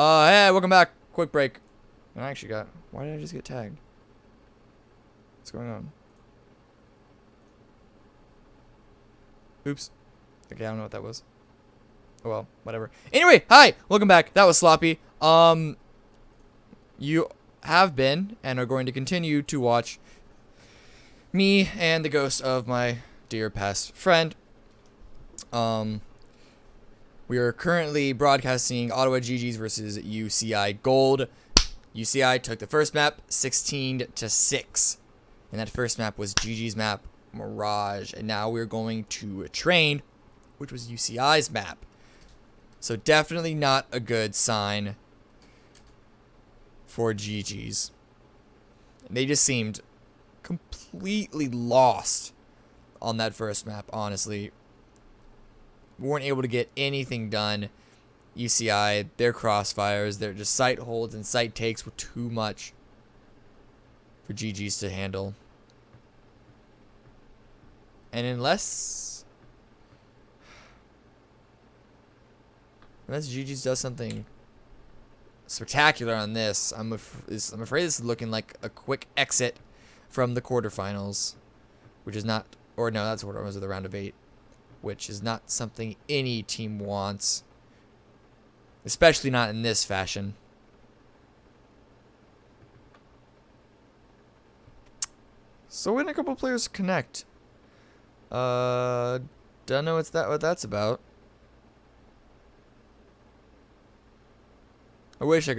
Hey, welcome back. Quick break. I actually got... Why did I just get tagged? What's going on? Oops. Okay, I don't know what that was. Oh well, whatever. Anyway, hi! Welcome back. That was sloppy. You have been and are going to continue to watch me and the ghost of my dear past friend. We are currently broadcasting Ottawa GGs versus UCI Gold. UCI took the first map 16-6. And that first map was GG's map, Mirage. And now we're going to train, which was UCI's map. So definitely not a good sign for GG's. They just seemed completely lost on that first map, honestly. We weren't able to get anything done. UCI, their crossfires, their just site holds and site takes were too much for GG's to handle. And unless GG's does something spectacular on this, I'm afraid this is looking like a quick exit from the quarterfinals, which is not, or no, that's what it was at the round of 8, which is not something any team wants, especially not in this fashion. So when a couple players connect, don't know what that's about. I wish I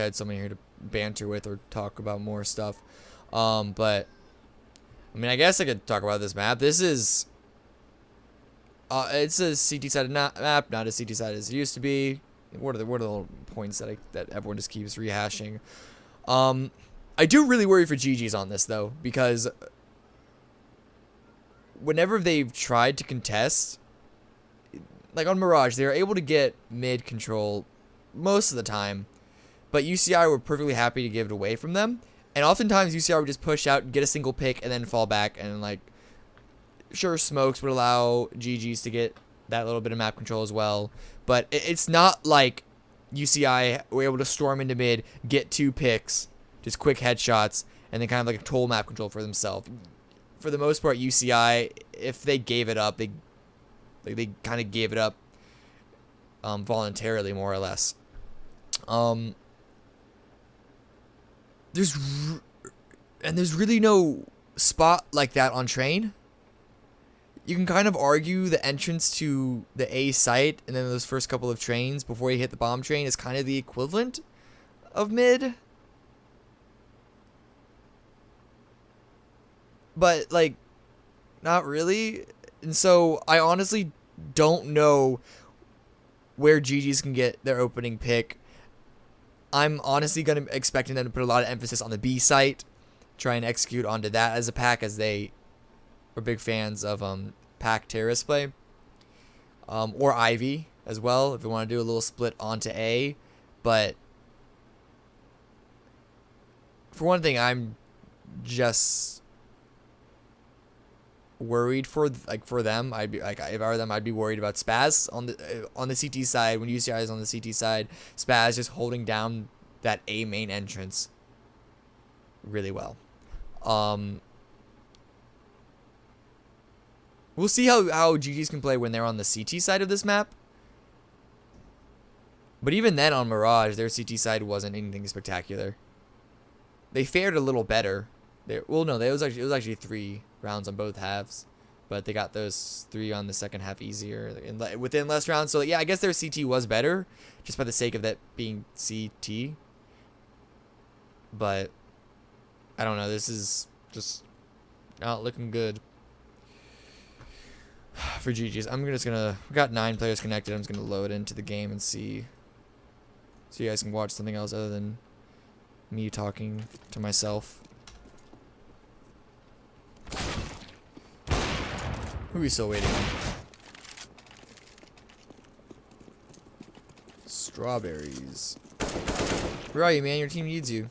had someone here to banter with or talk about more stuff. But I mean, I guess I could talk about this map. This is it's a CT-sided map, not as CT-sided as it used to be. What are the little points that everyone just keeps rehashing? I do really worry for GG's on this though, because whenever they've tried to contest, like on Mirage, they were able to get mid control most of the time, but UCI were perfectly happy to give it away from them. And oftentimes UCI would just push out, get a single pick, and then fall back. And like, sure, smokes would allow GG's to get that little bit of map control as well, but it's not like UCI were able to storm into mid, get 2 picks, just quick headshots, and then kind of like a total map control for themselves. For the most part, UCI, if they gave it up, they kind of gave it up voluntarily, more or less. There's really no spot like that on train. You can kind of argue the entrance to the A site and then those first couple of trains before you hit the bomb train is kind of the equivalent of mid. But, like, not really. And so I honestly don't know where GG's can get their opening pick. I'm honestly expecting them to put a lot of emphasis on the B site, try and execute onto that as a pack, as they are big fans of pack terrorist play, or Ivy as well if they want to do a little split onto A. But for one thing, I'm just worried for them. I'd be like, if I were them, I'd be worried about Spaz on the CT side. When UCI is on the CT side, Spaz just holding down that A main entrance really well. We'll see how GG's can play when they're on the CT side of this map. But even then on Mirage, their CT side wasn't anything spectacular. They fared a little better. It was actually 3 rounds on both halves, but they got those 3 on the second half easier within less rounds. So yeah, I guess their CT was better, just by the sake of that being CT. But I don't know. This is just not looking good for GG's. We got 9 players connected. I'm just gonna load into the game and see, so you guys can watch something else other than me talking to myself. Who are we still waiting on? Strawberries. Where are you, man? Your team needs you.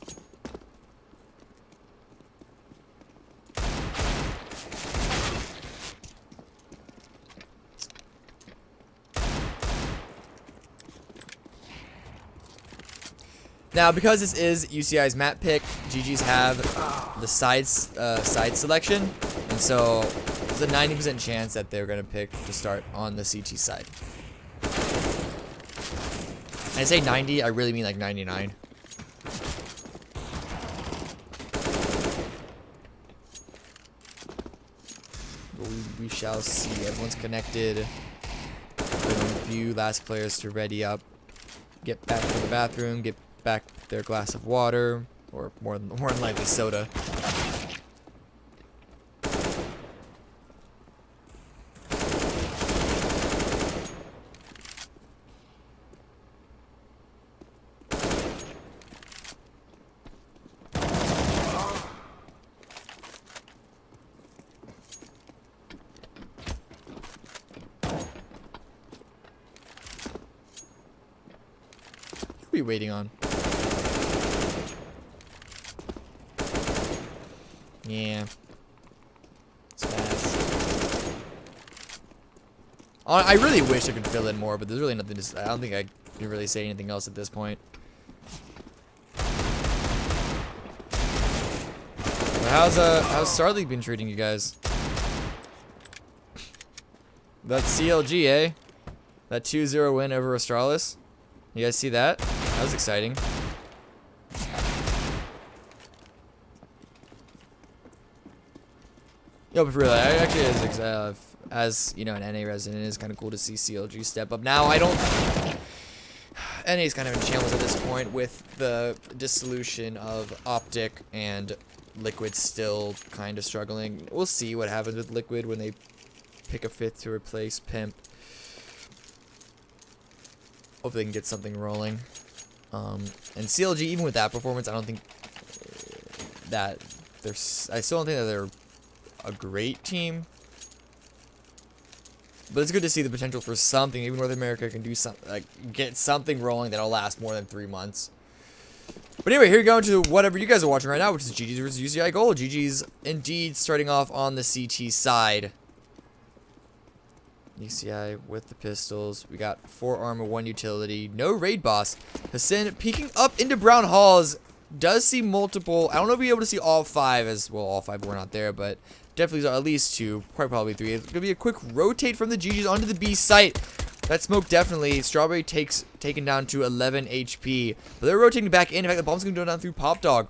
Now, because this is UCI's map pick, GG's have the side selection, and so there's a 90% chance that they're going to pick to start on the CT side. And I say 90, I really mean like 99. We shall see. Everyone's connected. Few last players to ready up. Get back to the bathroom. Get back their glass of water, or more than likely soda. What are you waiting on? Yeah. It's fast. I really wish I could fill in more, but there's really nothing to. I don't think I can really say anything else at this point. How's Starleague been treating you guys? That CLG, eh? That 2-0 win over Astralis. You guys see that? That was exciting. Yo, but for real, actually, as you know, an NA resident, it's kind of cool to see CLG step up. Now, I don't. NA is kind of in shambles at this point with the dissolution of Optic and Liquid still kind of struggling. We'll see what happens with Liquid when they pick a fifth to replace Pimp. Hopefully they can get something rolling. And CLG, even with that performance, I don't think that they're. I still don't think that they're a great team. But it's good to see the potential for something. Even North America can do something, like get something rolling that'll last more than 3 months. But anyway, here we go into whatever you guys are watching right now, which is GG's versus UCI Gold. GG's indeed starting off on the CT side. UCI with the pistols. We got 4 armor, 1 utility. No raid boss. Hassan peeking up into Brown Halls. Does see multiple. I don't know if we'll be able to see all 5 as well. All 5 were not there, but definitely at least 2. Quite probably 3. It's going to be a quick rotate from the GG's onto the B site. That smoke definitely. Strawberry taken down to 11 HP. But they're rotating back in. In fact, the bomb's going to go down through Pop Dog.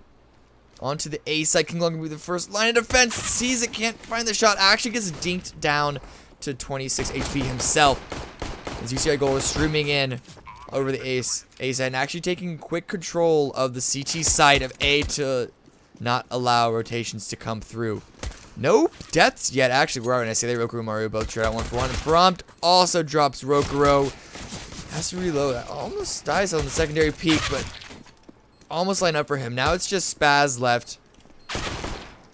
Onto the A site. King Long going to be the first line of defense. Sees it. Can't find the shot. Actually gets dinked down to 26 HP himself. As UCI Gold is streaming in over the A side and actually taking quick control of the CT side of A to not allow rotations to come through. No deaths yet. Actually, we're going to say they Rokuro and Mario both trade out 1 for 1. Prompt also drops Rokuro. Has to reload. Almost dies on the secondary peak, but almost line up for him. Now it's just Spaz left.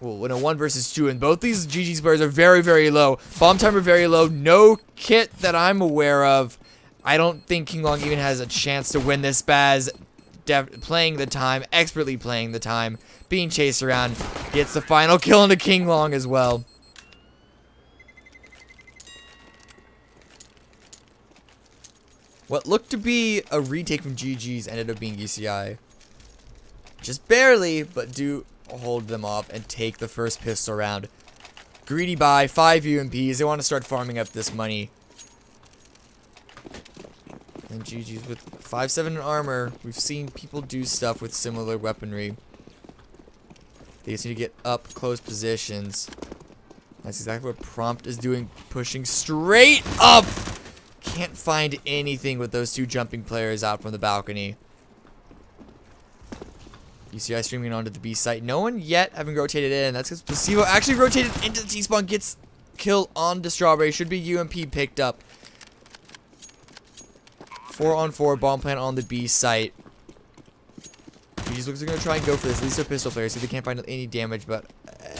Well, in a 1 versus 2, and both these GG's players are very, very low. Bomb timer very low. No kit that I'm aware of. I don't think King Long even has a chance to win this. Spaz playing the time, expertly playing the time, being chased around, gets the final kill into King Long as well. What looked to be a retake from GG's ended up being UCI. Just barely, but do hold them off and take the first pistol round. Greedy buy, 5 UMPs. They want to start farming up this money. And GG's with 5-7 in armor. We've seen people do stuff with similar weaponry. They just need to get up close positions. That's exactly what Prompt is doing. Pushing straight up. Can't find anything with those 2 jumping players out from the balcony. UCI streaming onto the B site. No one yet having rotated in. That's because Placebo actually rotated into the T-spawn. Gets kill onto Strawberry. Should be UMP picked up. 4-on-4 bomb plant on the B site. He just looks like they're going to try and go for this. At least they're pistol players, so they can't find any damage, but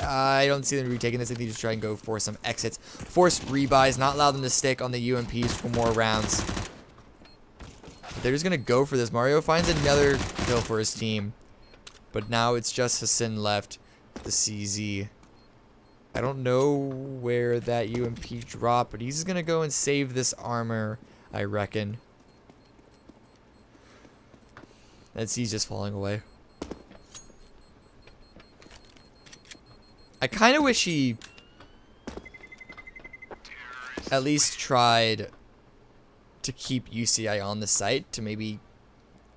I don't see them retaking this. I think they just try and go for some exits. Force rebuys, not allow them to stick on the UMPs for more rounds. But they're just going to go for this. Mario finds another kill for his team. But now it's just Hassan left, the CZ. I don't know where that UMP dropped, but he's just going to go and save this armor, I reckon. As he's just falling away. I kind of wish he at least tried to keep UCI on the site to maybe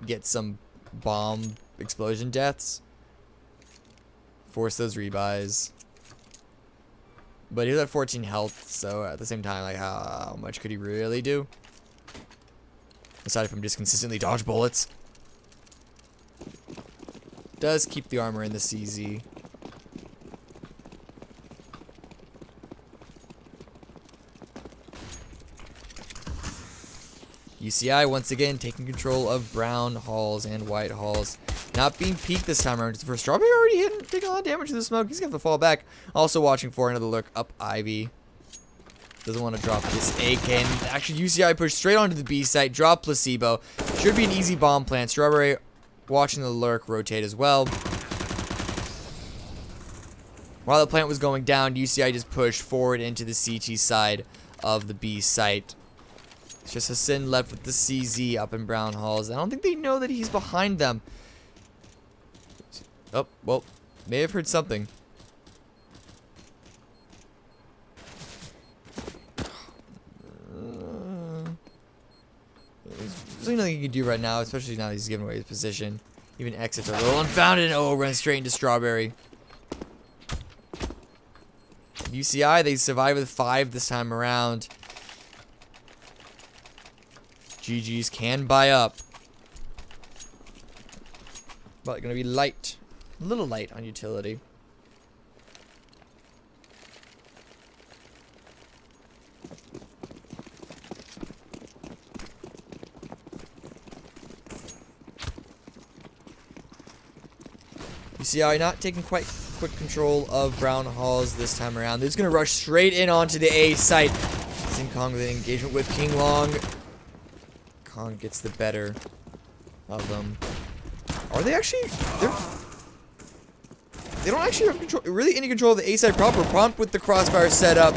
get some bomb explosion deaths. Force those rebuys. But he was at 14 health, so at the same time, like, how much could he really do? Aside from just consistently dodge bullets. Does keep the armor in the CZ. UCI once again taking control of brown halls and white halls. Not being peaked this time around. For Strawberry already taking a lot of damage to the smoke. He's going to have to fall back. Also watching for another lurk up Ivy. Doesn't want to drop this AK. And actually UCI pushed straight onto the B site. Drop placebo. Should be an easy bomb plant. Strawberry watching the lurk rotate as well. While the plant was going down, UCI just pushed forward into the CT side of the B site. It's just Hassan left with the CZ up in brown halls. I don't think they know that he's behind them. Oh, well, may have heard something. There's nothing you can do right now, especially now that he's giving away his position. Even exits are a little unfounded. Oh, runs straight into Strawberry. UCI, they survive with 5 this time around. GG's can buy up. But gonna be light. A little light on utility. UCI not taking quite quick control of brown halls this time around. They're just gonna rush straight in onto the A site. Sing Kong with an engagement with King Long. Kong gets the better of them. Are they actually? They don't actually have control, really any control of the A side proper. Prompt with the crossfire setup.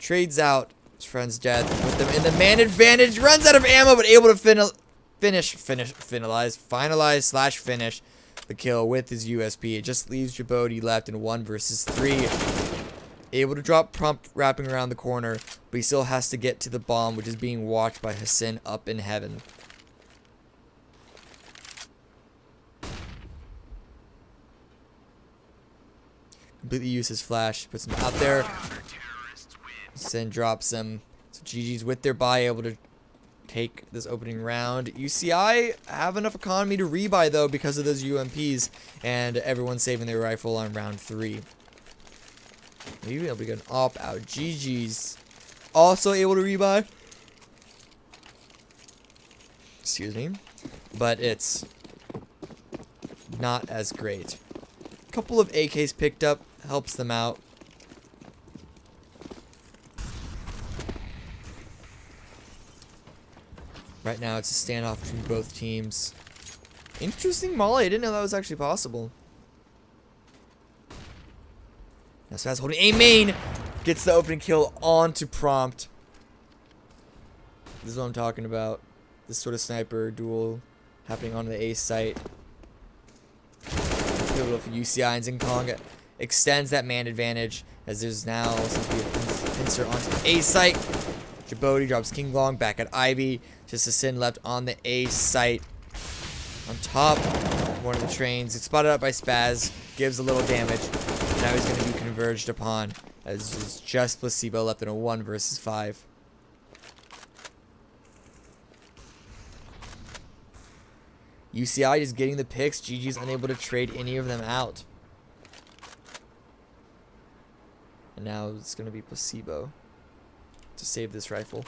Trades out his friend's death with them in the man advantage. Runs out of ammo, but able to finalize / finish the kill with his USP. It just leaves Djibouti left in 1 versus 3. Able to drop prompt wrapping around the corner, but he still has to get to the bomb, which is being watched by Hassan up in heaven. Completely uses his flash, puts him out there. Hassan drops him. So GG's with their buy, able to take this opening round. UCI have enough economy to rebuy though because of those UMPs, and everyone's saving their rifle on round 3. Maybe able to get an op out. GG's also able to rebuy. Excuse me. But it's not as great. A couple of AKs picked up. Helps them out. Right now it's a standoff between both teams. Interesting molly. I didn't know that was actually possible. Now Spaz holding a main. Gets the opening kill onto prompt. This is what I'm talking about. This sort of sniper duel happening on the A site. Pivotal for UCI, and Kong extends that man advantage as there's now seems to be a pincer onto the A site. Djibouti drops King Long back at Ivy. Just a sin left on the A site. On top of one of the trains. It's spotted up by Spaz. Gives a little damage. Now he's going to be converged upon as there's just placebo left in a 1 versus 5. UCI just getting the picks. GG's unable to trade any of them out. And now it's going to be placebo to save this rifle.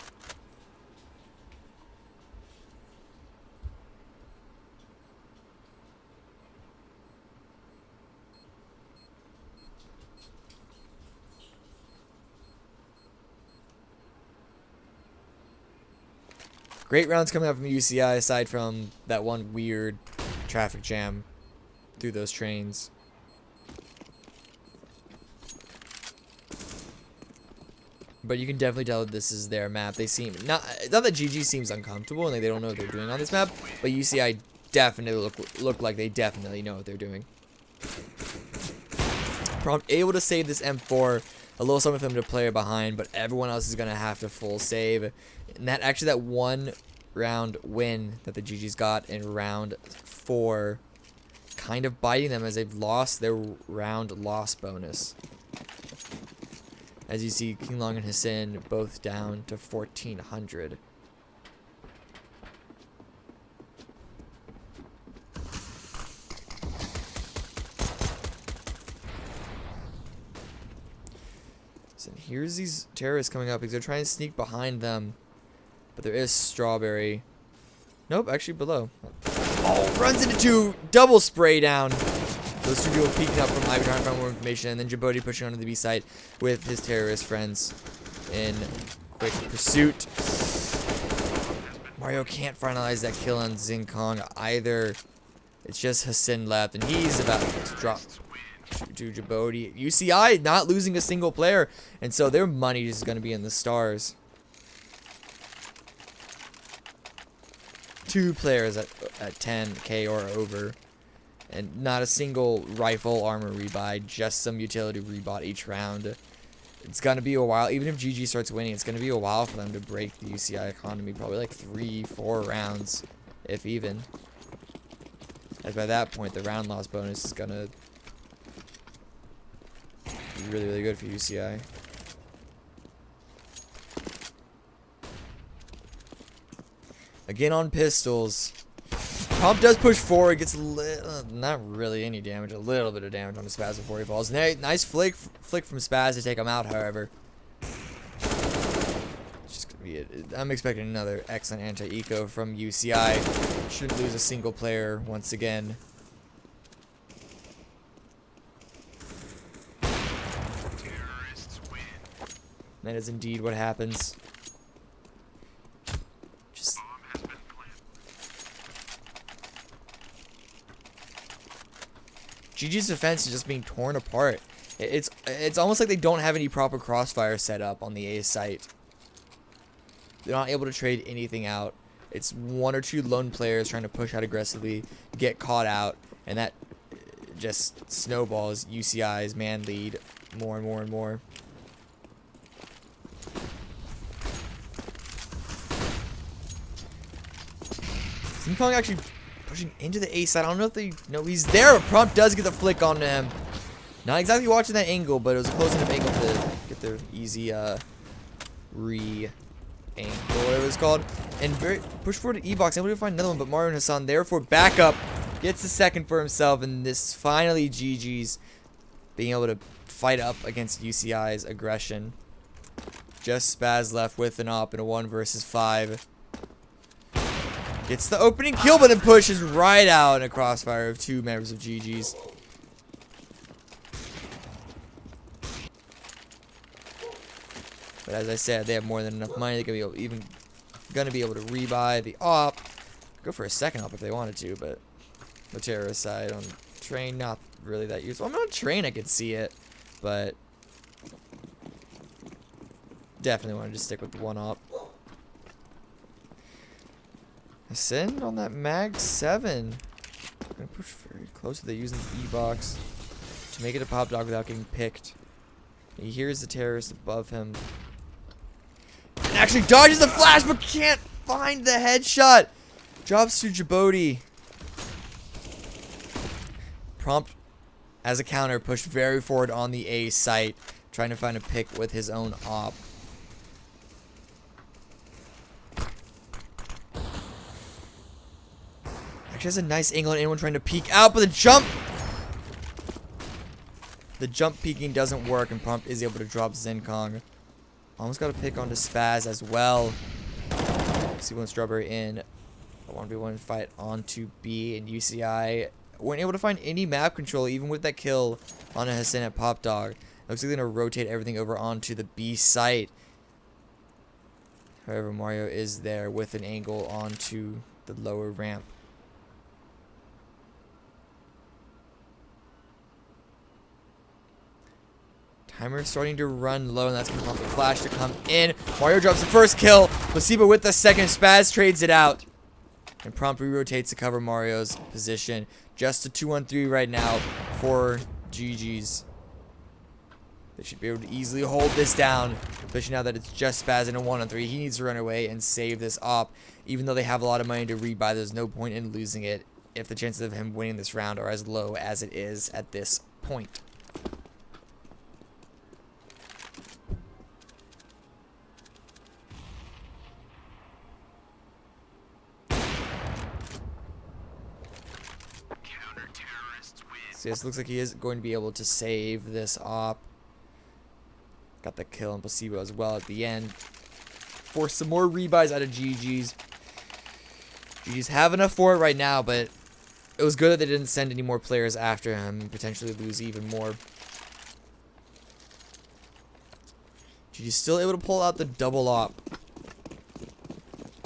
Great rounds coming out from UCI aside from that one weird traffic jam through those trains. But you can definitely tell that this is their map. They seem not that GG seems uncomfortable and like they don't know what they're doing on this map, but UCI definitely look like they definitely know what they're doing. Prompt able to save this M4. A little something for them to play behind, but everyone else is going to have to full save. And that one round win that the GGs got in round 4 kind of biting them as they've lost their round loss bonus. As you see, King Long and Hassan both down to 1,400. So here's these terrorists coming up because they're trying to sneak behind them. But there is Strawberry. Nope, actually below. Oh, runs into 2. Double spray down. Those 2 people peeking up from Ivy trying to find more information. And then Djibouti pushing onto the B site with his terrorist friends in quick pursuit. Mario can't finalize that kill on Zinkong either. It's just Hassan left. And he's about to drop to Djibouti. UCI not losing a single player. And so their money is going to be in the stars. 2 players at 10k or over, and not a single rifle armor rebuy, just some utility rebought each round. It's gonna be a while, even if GG starts winning, it's gonna be a while for them to break the UCI economy, probably like 3-4 rounds, if even. As by that point, the round loss bonus is gonna be really, really good for UCI. Again on pistols. Prompt does push forward, gets not really any damage, a little bit of damage on the Spaz before he falls. Nice flick from Spaz to take him out, however. Just gonna be I'm expecting another excellent anti-eco from UCI. Shouldn't lose a single player once again. That is indeed what happens. GG's defense is just being torn apart. It's almost like they don't have any proper crossfire set up on the A site. They're not able to trade anything out. It's 1 or 2 lone players trying to push out aggressively, get caught out, and that just snowballs UCI's man lead more and more and more. Zinkong actually pushing into the A side. I don't know if they know he's there. Prompt does get the flick onto him. Not exactly watching that angle, but it was a close enough angle to get the easy re-angle, whatever it's called. And very push forward to E-box, able to find another one, but Mario and Hassan therefore backup. Gets the second for himself, and this is finally GG's being able to fight up against UCI's aggression. Just Spaz left with an op in a 1 versus 5. Gets the opening kill, but then pushes right out in a crossfire of 2 members of GG's. But as I said, they have more than enough money. They're gonna be able to rebuy the op. Go for a second op if they wanted to, but the terrorist side on train, not really that useful. I mean, on train I could see it, but definitely wanted to stick with the 1 op. Ascend on that mag 7. Gonna push very close to the using the E-box to make it a pop dog without getting picked. He hears the terrorist above him. And actually dodges the flash, but can't find the headshot. Drops to Djibouti. Prompt, as a counter, pushed very forward on the A site, trying to find a pick with his own op. Actually has a nice angle on anyone trying to peek out, but the jump peeking doesn't work, and Prompt is able to drop Zinkong. Almost got a pick onto Spaz as well. See one Strawberry in a 1v1 fight onto B, and UCI weren't able to find any map control even with that kill on a Hassan at Pop Dog. Looks like they're gonna rotate everything over onto the B site. However, Mario is there with an angle onto the lower ramp. Timer is starting to run low, and that's going to prompt the flash to come in. Mario drops the first kill. Placebo with the second. Spaz trades it out. and promptly rotates to cover Mario's position. Just a 2-on-3 right now for GG's. They should be able to easily hold this down, especially now that it's just Spaz in a 1-on-3. He needs to run away and save this op. Even though they have a lot of money to rebuy, there's no point in losing it if the chances of him winning this round are as low as it is at this point. So yes, looks like he is going to be able to save this op. Got the kill on Placebo as well at the end. Force some more rebuys out of GG's. GG's have enough for it right now, but it was good that they didn't send any more players after him and potentially lose even more. GG's still able to pull out the double op.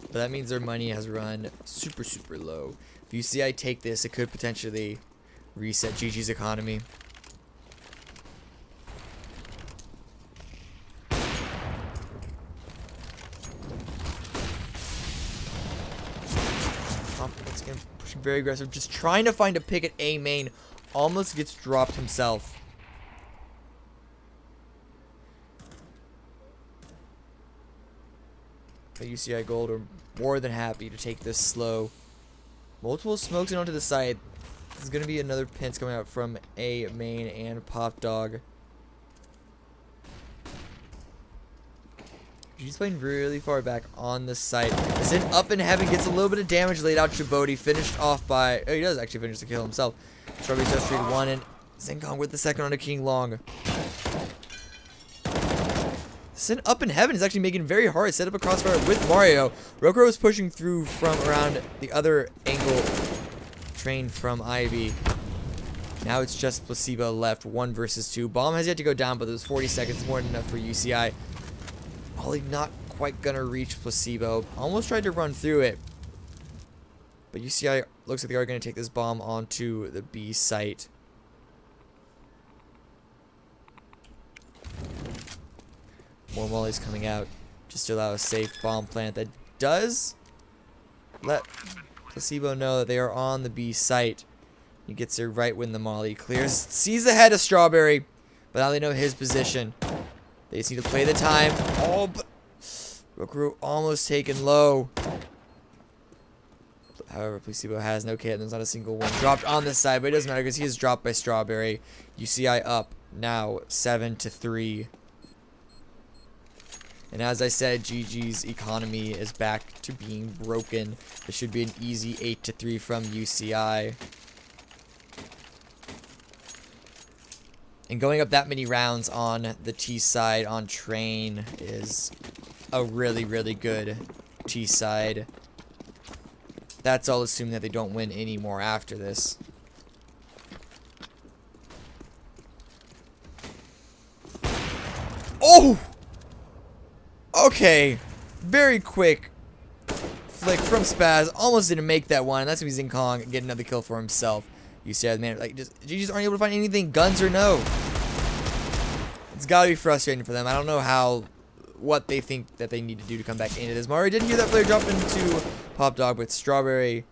But that means their money has run super, super low. If UCI take this, it could potentially reset GG's economy. Once again, pushing very aggressive, just trying to find a pick at A main. Almost gets dropped himself. But UCI Gold are more than happy to take this slow. Multiple smokes in onto the side. There's going to be another pinch coming out from A main and Pop Dog. He's playing really far back on the site. Zen up in heaven, gets a little bit of damage laid out. Chibodi finished off by... Oh, he does actually finish the kill himself. Strawberry does trade one, and Zenkong with the second on a King Long. Zen up in heaven is actually making it very hard. Set up a crossfire with Mario. Rokuro is pushing through from around the other angle train from Ivy. Now it's just Placebo left, 1 versus 2. Bomb has yet to go down, but there's 40 seconds, more than enough for UCI. Ollie not quite gonna reach Placebo. Almost tried to run through it. But UCI looks like they are gonna take this bomb onto the B site. More mollies coming out just to allow a safe bomb plant that does let Placebo know that they are on the B site. He gets there right when the molly clears. Sees ahead of Strawberry, but now they know his position. They just need to play the time. Oh, but Rokuro almost taken low. However, Placebo has no kit, and there's not a single one dropped on this side, but it doesn't matter because he is dropped by Strawberry. UCI up now 7-3. And as I said, GG's economy is back to being broken. This should be an easy 8-3 from UCI. And going up that many rounds on the T side on train is a really, really good T side. That's all assuming that they don't win anymore after this. Oh! Okay. Very quick flick from Spaz. Almost didn't make that one. That's going to be Zinkong get another kill for himself. You said, man, like, just GG's aren't able to find anything, guns or no. It's gotta be frustrating for them. I don't know what they think that they need to do to come back into this. Mario didn't hear that player drop into Pop Dog, but Strawberry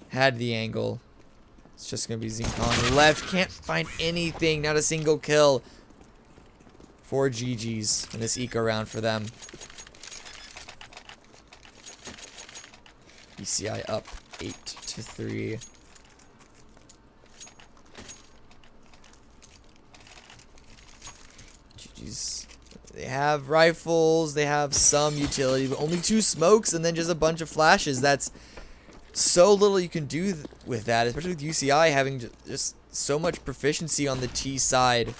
had the angle. It's just gonna be Zinkong left. Can't find anything. Not a single kill for GG's in this eco round for them. UCI up 8-3. They have rifles, they have some utility, but only 2 smokes and then just a bunch of flashes. That's so little you can do with that, especially with UCI having just so much proficiency on the T side.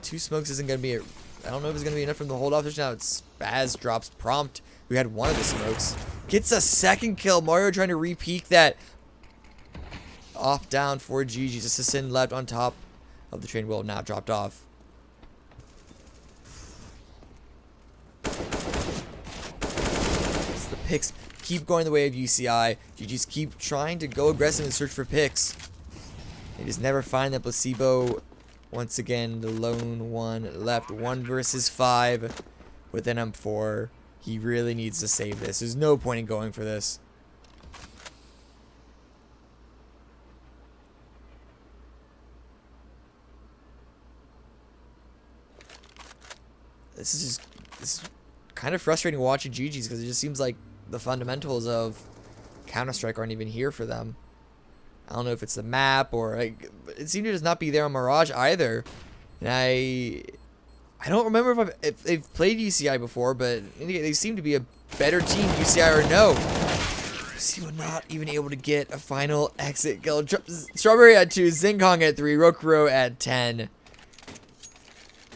2 smokes isn't going to be, I don't know if it's going to be enough from the hold off. Now it's Spaz drops Prompt, who had one of the smokes. Gets a second kill. Mario trying to re-peek that. Off down for GG. Just a Sin left on top of the train. Will now dropped off. The picks keep going the way of UCI. GG's keep trying to go aggressive and search for picks. They just never find that. Placebo, once again, the lone one left. 1 versus 5 with an M4. He really needs to save this. There's no point in going for this. This is kind of frustrating watching GG's because it just seems like the fundamentals of Counter-Strike aren't even here for them. I don't know if it's the map or like, it seemed to just not be there on Mirage either. And I don't remember if they've played UCI before, but they seem to be a better team, UCI or no. UCI not even able to get a final exit kill. Strawberry at 2, Zinkong at 3, Ro8 at 10.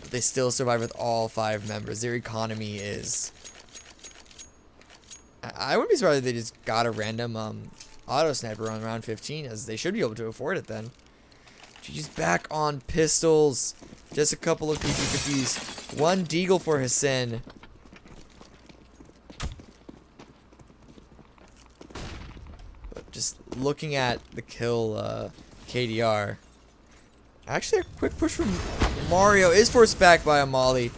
But they still survive with all 5 members. Their economy is... I wouldn't be surprised if they just got a random auto sniper on round 15, as they should be able to afford it then. GG's back on pistols. Just a couple of PP50s. 1 deagle for Hassan. But just looking at the kill KDR. Actually, a quick push from Mario is forced back by a molly.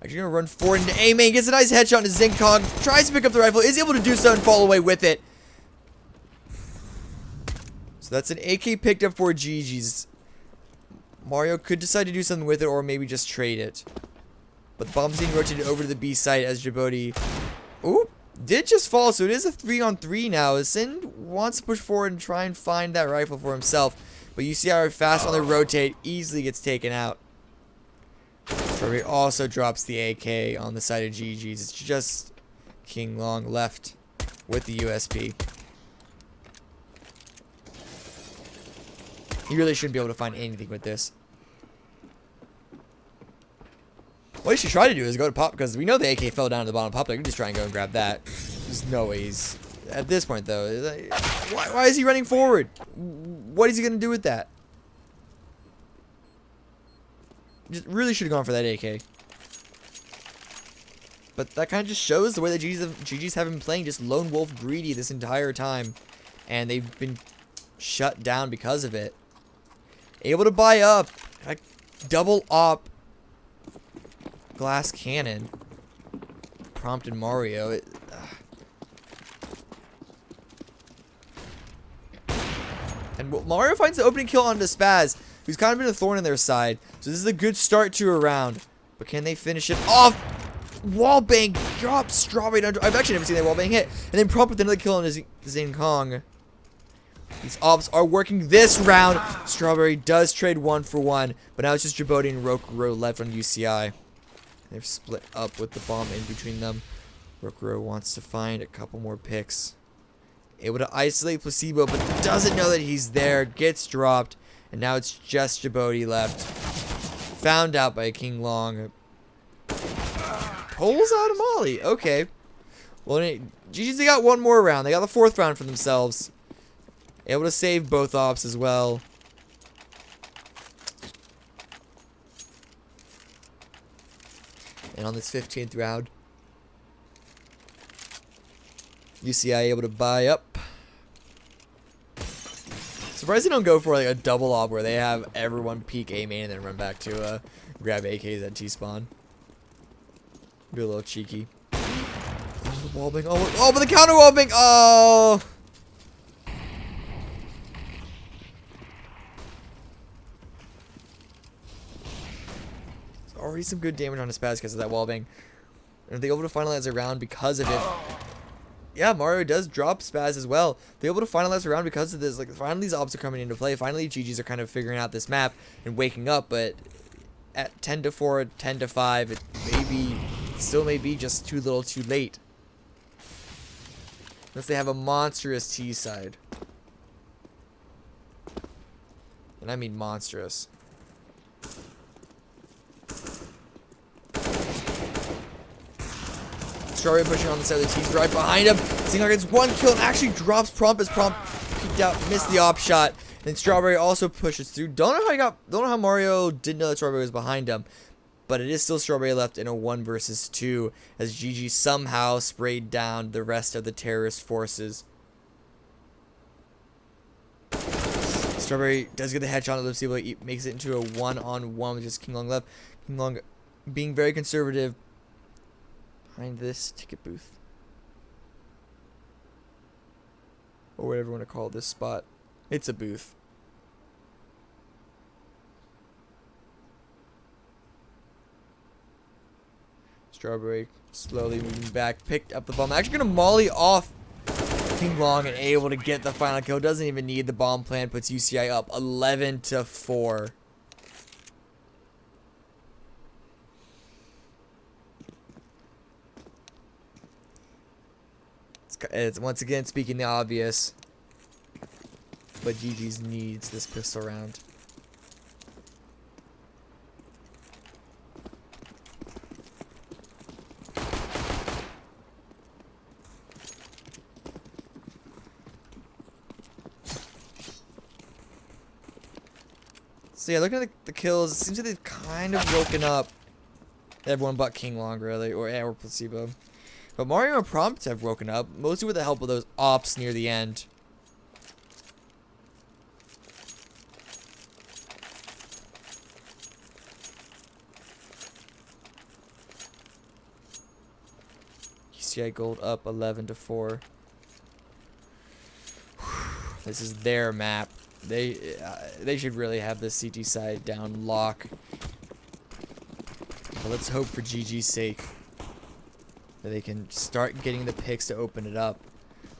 Actually gonna run forward into A main. Gets a nice headshot into Zinkong. Tries to pick up the rifle. Is able to do so and fall away with it. So that's an AK picked up for GG's. Mario could decide to do something with it or maybe just trade it. But the bomb's being rotated over to the B site as Djibouti... Ooh, did just fall, so it is a 3-on-3 now. Sin wants to push forward and try and find that rifle for himself. But UCI are fast on the rotate, easily gets taken out. Strawberry also drops the AK on the side of GG's. It's just King Long left with the USP. He really shouldn't be able to find anything with this. What he should try to do is go to pop, because we know the AK fell down to the bottom of pop. They can just try and go and grab that. There's no way he's... At this point, though, why is he running forward? What is he going to do with that? Just really should have gone for that AK. But that kind of just shows the way that GG's have been playing just lone wolf greedy this entire time. And they've been shut down because of it. Able to buy up. Like, double op. Glass cannon. Prompted Mario. And Mario finds the opening kill onto Spaz, who's kind of been a thorn in their side. So this is a good start to a round. But can they finish it off? Wallbang drops Strawberry under. I've actually never seen that wallbang hit. And then prompt with another kill on Zinkong. These ops are working this round. Strawberry does trade 1 for 1. But now it's just Djibouti and Ro8 left on UCI. They've split up with the bomb in between them. Ro8 wants to find a couple more picks. Able to isolate Placebo, but doesn't know that he's there. Gets dropped. And now it's just Djibouti left. Found out by King Long. Pulls out a molly. Okay. Well, GG's, they got 1 more round. They got the 4th round for themselves. Able to save both ops as well. And on this 15th round, UCI able to buy up. Surprised they don't go for like a double op where they have everyone peek A main and then run back to grab AKs at T-spawn. Be a little cheeky. Oh, the wallbang. Oh, but the counter wallbang. Oh. There's already some good damage on his Spaz because of that wallbang. And are they able to finalize a round because of it? Yeah, Mario does drop Spaz as well. They're able to finalize a round because of this. Like, finally these ops are coming into play. Finally, GG's are kind of figuring out this map and waking up. But at 10-4, 10-5, it still may be just too little too late. Unless they have a monstrous T side. And I mean monstrous. Strawberry pushing on the side of the T's right behind him. Zinkong gets 1 kill and actually drops Prompt as Prompt peeked out, missed the op shot. And Strawberry also pushes through. Don't know how Mario didn't know that Strawberry was behind him. But it is still Strawberry left in a 1 versus 2 as GG somehow sprayed down the rest of the terrorist forces. Strawberry does get the headshot on Lipsy, but he makes it into a 1-on-1 with just King Long left. King Long being very conservative. behind this ticket booth. Or whatever you want to call this spot. It's a booth. Strawberry slowly moving back, picked up the bomb. Actually gonna molly off King Long and able to get the final kill. Doesn't even need the bomb plan. Puts UCI up 11-4. It's once again speaking the obvious, but GG's needs this pistol round. So yeah, looking at the kills, it seems like they've kind of woken up everyone but King Long, really, or Placebo. But Mario and Prompt have woken up, mostly with the help of those ops near the end. UCI Gold up 11-4. This is their map. They should really have the CT side down lock. But let's hope for GG's sake that they can start getting the picks to open it up.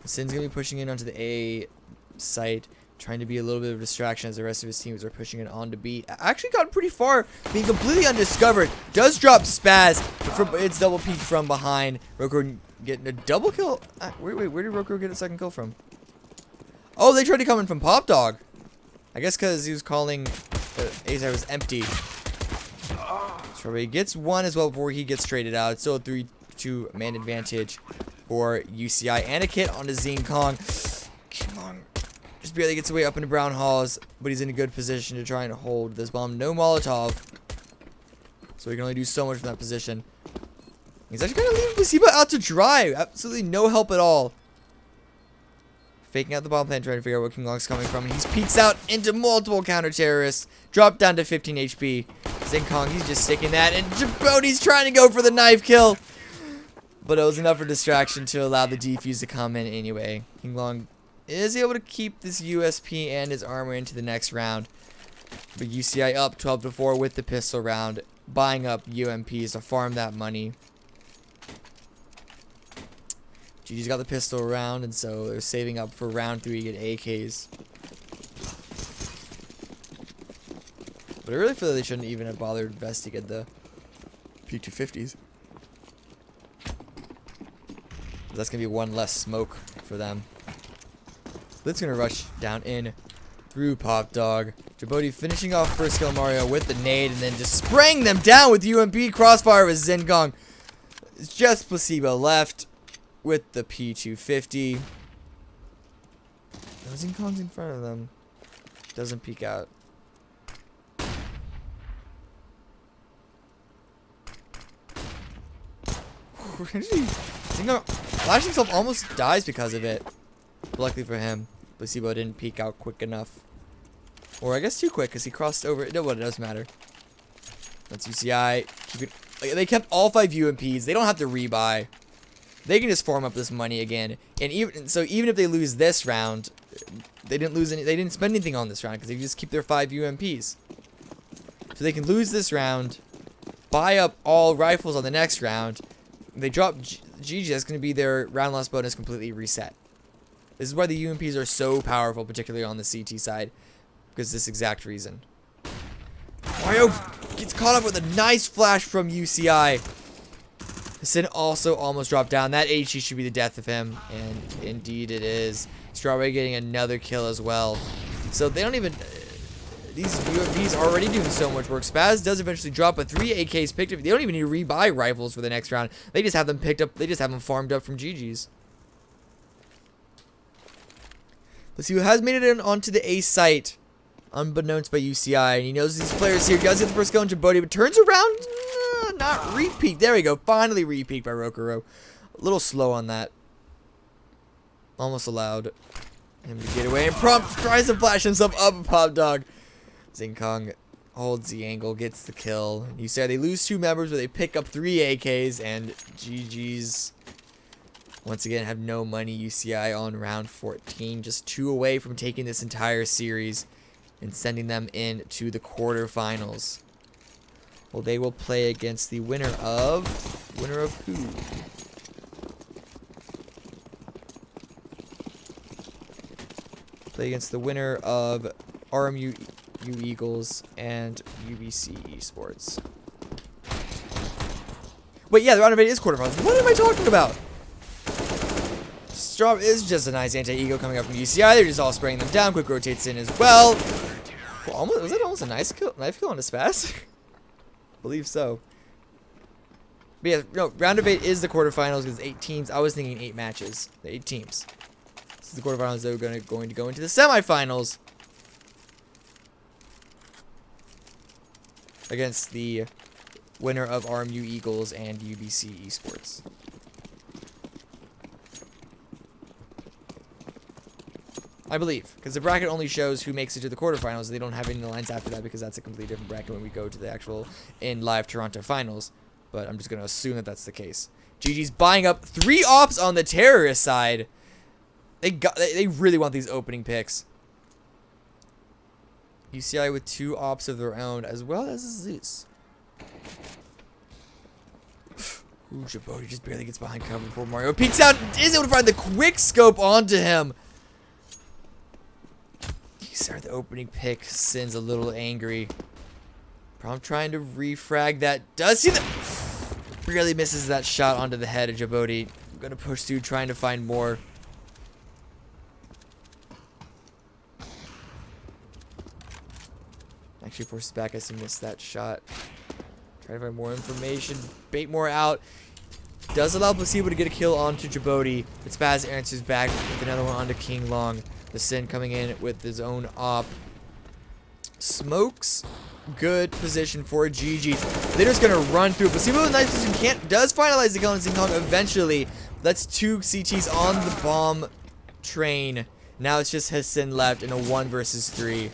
Sin's gonna be pushing in onto the A site, trying to be a little bit of a distraction as the rest of his teams are pushing it on to B. Actually got pretty far, being completely undiscovered. Does drop Spaz. It's double peeked from behind. Ro8 getting a double kill. Wait, where did Ro8 get a second kill from? Oh, they tried to come in from Pop Dog. I guess because he was calling A side was empty. Strawberry gets one as well before he gets traded out. It's still a 3-2 man advantage for UCI. And a kit onto Zing Kong. King Long just barely gets away up into Brown Halls, but he's in a good position to try and hold this bomb. No Molotov, so he can only do so much from that position. He's actually kind of leaving Placebo out to dry. Absolutely no help at all. Faking out the bomb plan, trying to figure out where King Long's coming from. And he peeks out into multiple counter-terrorists. Dropped down to 15 HP. Zing Kong, he's just sticking that. And Djiboti's trying to go for the knife kill. But it was enough for distraction to allow the defuse to come in anyway. King Long is able to keep this USP and his armor into the next round. But UCI up 12-4 with the pistol round. Buying up UMPs to farm that money. GG's got the pistol round, and so they're saving up for round 3 to get AKs. But I really feel like they shouldn't even have bothered investing in the P250s. That's going to be one less smoke for them. Blitz going to rush down in through Pop Dog. Djibouti finishing off first kill Mario with the nade, and then just spraying them down with UMP crossfire with Zing Kong. It's just Placebo left with the P250. No, Zing Kong's in front of them. Doesn't peek out. Zing Kong flashed himself, almost dies because of it. But luckily for him, Placebo didn't peek out quick enough. Or I guess too quick, because he crossed over. No, it doesn't matter. That's UCI. Keep it. Like, they kept all 5 UMPs. They don't have to rebuy. They can just farm up this money again, and even if they lose this round, they didn't lose any. They didn't spend anything on this round because they just keep their 5 UMPs. So they can lose this round, buy up all rifles on the next round. They drop GG. That's going to be their round loss bonus completely reset. This is why the UMPs are so powerful, particularly on the CT side, because this exact reason. Mario gets caught up with a nice flash from UCI. Sin also almost dropped down. That HE should be the death of him, and indeed it is. Strawberry getting another kill as well. So they don't even... these UMPs are already doing so much work. Spaz does eventually drop, but 3 AKs picked up. They don't even need to rebuy rifles for the next round. They just have them picked up. They just have them farmed up from GG's. Let's see who has made it in onto the A site, unbeknownst by UCI, and he knows these players here. Does get the first kill on Djibouti, but turns around... not repeat. There we go. Finally repeat by Ro8. A little slow on that. Almost allowed him to get away. And Prompt tries to flash himself up a Pop Dog. Zing Kong Holds the angle, gets the kill. You said they lose 2 members, but they pick up 3 AKs, and GG's. Once again, have no money. UCI on round 14, just 2 away from taking this entire series and sending them into the quarterfinals. Well, they will play against the winner of who? Play against the winner of RMU Eagles and UBC Esports. Wait, yeah, the round of 8 is quarterfinals. What am I talking about? Straw is just a nice anti-ego coming up from UCI. They're just all spraying them down. Quick rotates in as well. Was it almost a nice kill? Knife kill on a Spaz? Believe so. But yeah, no, round of 8 is the quarterfinals because 8 teams. I was thinking 8 matches. The 8 teams. This is the quarterfinals. They're going to go into the semifinals against the winner of RMU Eagles and UBC Esports. I believe, because the bracket only shows who makes it to the quarterfinals. They don't have any lines after that because that's a completely different bracket when we go to the actual in live Toronto finals. But I'm just going to assume that that's the case. GG's buying up 3 ops on the terrorist side. They really want these opening picks. UCI with 2 ops of their own, as well as Zeus. Ooh, Djibouti just barely gets behind cover before Mario peeks out and is able to find the quick scope onto him. UCI, the opening pick, Sin's a little angry. Prom trying to refrag that. Does see the... Really misses that shot onto the head of Djibouti. Gonna push through, trying to find more. Actually forces back as he missed that shot. Trying to find more information. Bait more out. Does allow Placebo to get a kill onto Djibouti. But Spaz answers back with another one onto King Long. The Sin coming in with his own op. Smokes. Good position for GG. They're just gonna run through. Placebo with nice position does finalize the kill on King Long eventually. That's 2 CTs on the bomb train. Now it's just Hassan left in a 1 versus 3.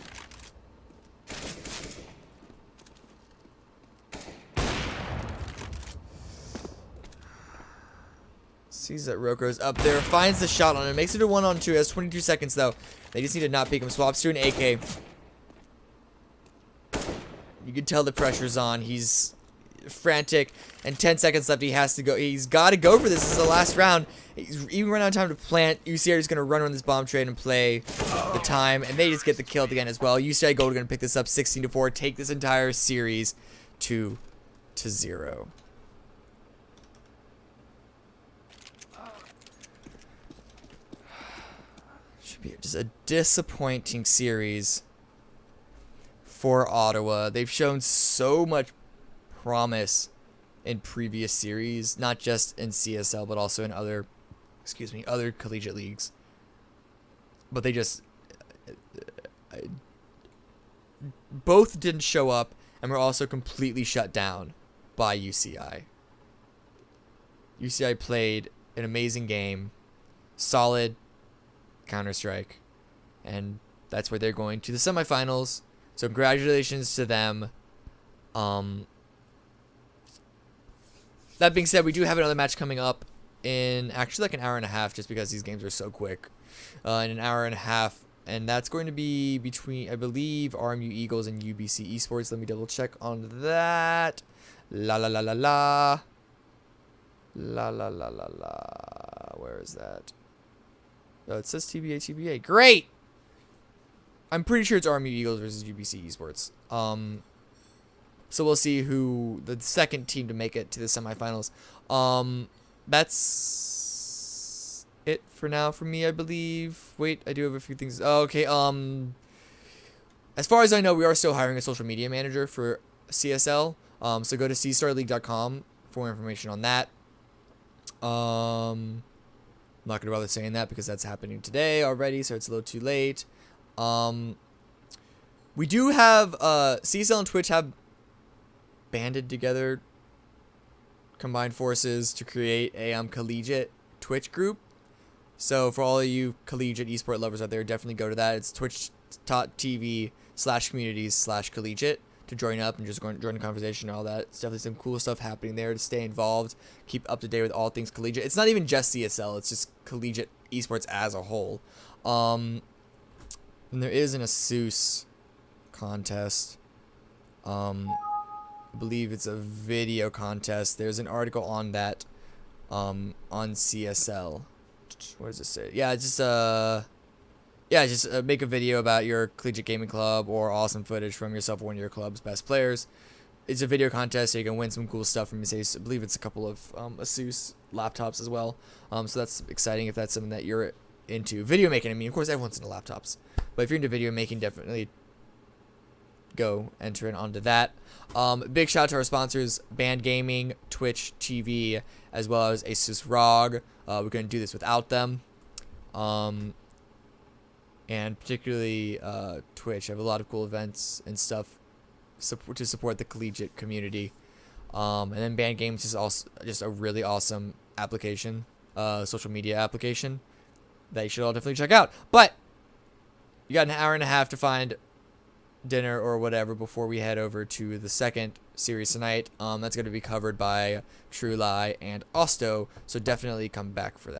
Sees that Roko's up there, finds the shot on him, makes it a 1-on-2, has 22 seconds though. They just need to not peek him, swaps to an AK. You can tell the pressure's on, he's frantic, and 10 seconds left, he has to go, he's got to go for this, this is the last round. He's even running out of time to plant. UCI is going to run on this bomb trade and play the time, and they just get the kill at the end as well. UCI Gold are going to pick this up 16-4, take this entire series 2-0. Just a disappointing series for Ottawa. They've shown so much promise in previous series, not just in CSL, but also in other collegiate leagues. But they just both didn't show up and were also completely shut down by UCI. UCI played an amazing game, solid Counter-Strike, and that's where they're going to the semifinals. So congratulations to them. That being said, we do have another match coming up in actually like an hour and a half, just because these games are so quick. In an hour and a half, and that's going to be between, I believe, RMU Eagles and UBC Esports. Let me double check on that. La la la la la. La la la la la. Where is that? Oh, it says TBA, TBA. Great! I'm pretty sure it's RMU Eagles versus UBC Esports. So we'll see who the second team to make it to the semifinals. That's it for now for me, I believe. Wait, I do have a few things. Oh, okay. As far as I know, we are still hiring a social media manager for CSL. So go to cstarleague.com for more information on that. I'm not gonna bother saying that because that's happening today already, so it's a little too late. We do have CSL and Twitch have banded together, combined forces to create a collegiate Twitch group. So for all of you collegiate esport lovers out there, definitely go to that. It's twitch.tv/communities/collegiate to join up and just join the conversation and all that. It's definitely some cool stuff happening there to stay involved, keep up to date with all things collegiate. It's not even just CSL, it's just collegiate esports as a whole. And there is an ASUS contest. I believe it's a video contest. There's an article on that on CSL. What does it say? Yeah, just make a video about your collegiate gaming club or awesome footage from yourself or one of your club's best players. It's a video contest, so you can win some cool stuff from I believe it's a couple of ASUS laptops as well. So that's exciting if that's something that you're into. Video making, I mean, of course, everyone's into laptops. But if you're into video making, definitely go enter in onto that. Big shout out to our sponsors, Band Gaming, Twitch TV, as well as ASUS ROG. We couldn't do this without them. And particularly Twitch. I have a lot of cool events and stuff to support the collegiate community. And then Band Games is also just a really awesome application, social media application that you should all definitely check out. But you got an hour and a half to find dinner or whatever before we head over to the second series tonight. That's going to be covered by True Lie and Osto, so definitely come back for that.